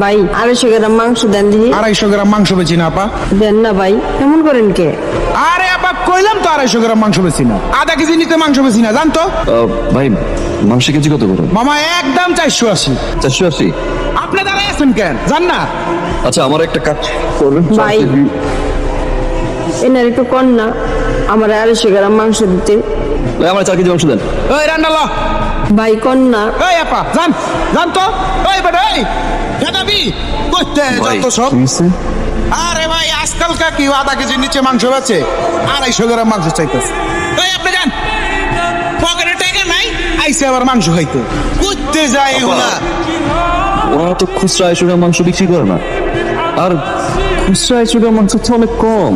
ভাই 250 গ্রাম মাংস দেন দিহি। 250 গ্রাম মাংস বেচি না আপা। দেন না ভাই, এমন করেন কে? আরে আপা কইলাম তো 250 গ্রাম মাংস বেচি না, আধা কেজি নিতে মাংস বেচি না, জানতো? ভাই মাংস কেজি কত করে? মামা একদম 480। 480? আপনি দাঁড়ায় আছেন কেন, জান না? আচ্ছা আমার একটা কাজ করবেন ভাই এনার একটু কর না, আমার 250 গ্রাম মাংস দিতে। ভাই আমার 4 কেজি মাংস দেন। ওই রান্না ল। ভাই কর না। ওই আপা জান, জান তো? ওই বেটা এই গাদাবি কইতে যত সব। আরে ভাই আজকালকার কি আধা কেজির নিচে মাংস বেচে, 250 গ্রাম মাংস চাইতেছে। ওই আপনি যান, পকেটে টাকা নাই, আইসে আবার মাংস খাইতে কইতে যায় এগুলা। ওরা তো খুচরা 250 গ্রাম মাংস বিক্রি করে না, আর খুচরা 250 গ্রাম মাংস তো অনেক কম।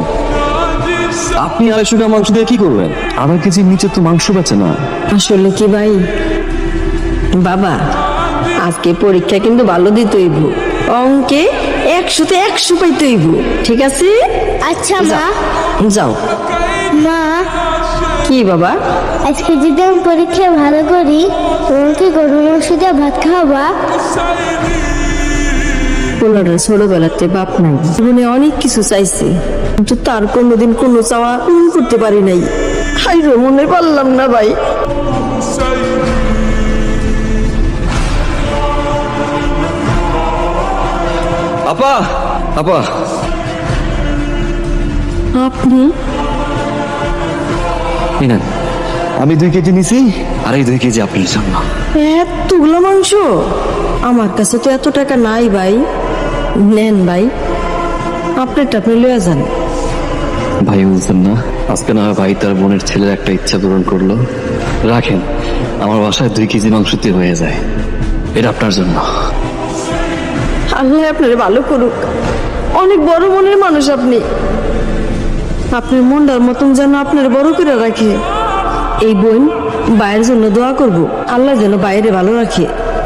আপনি 250 গ্রাম মাংস দিয়ে কি করবেন? আধা কেজির নিচে তো মাংস বেচে না। আসলে কি ভাই, বাবা আজকে পরীক্ষা কিন্তু ভালো দিতে হইব, অঙ্কে 100-তে 100 পাইতে হইব, ঠিক আছে? আচ্ছা মা। যাও। মা কি বাবা? আজকে যদি আমি পরীক্ষা ভালো করি তোমাকে গরু মাংস দিয়ে ভাত খাওয়াবা? পোলাটা ছোটবেলাতে বাপ নাই, জীবনে অনেক কিছু চাইছে, কিন্তু তার কোনোদিন কোনো চাওয়া পূরণ করতে পারি নাই। হাইরো মনে পারলাম না ভাই। আপা আপা আপনি? এই নেন, আমি 2 কেজি নিছি, আর এই 2 কেজি আপনার জন্য। এতগুলো মাংস? আমার কাছে তো এত টাকা নাই ভাই। নেন ভাই, আপনারটা আপনি লয়ে যান। ভাই বুঝছেন না, আজকে না হয় ভাই তার বোনের ছেলের একটা ইচ্ছা পূরণ করলো। রাখেন, আমার বাসায় 2 কেজি মাংসতে হয়ে যায়, এটা আপনার জন্য। আল্লাহ আপনার ভালো করুক, অনেক বড় মনের মানুষ আপনি। আপনার মনটার মতন যেন আপনার বড় করে রাখে। এই বোন বাইরের জন্য দোয়া করব, আল্লাহ যেন বাইরে ভালো রাখে।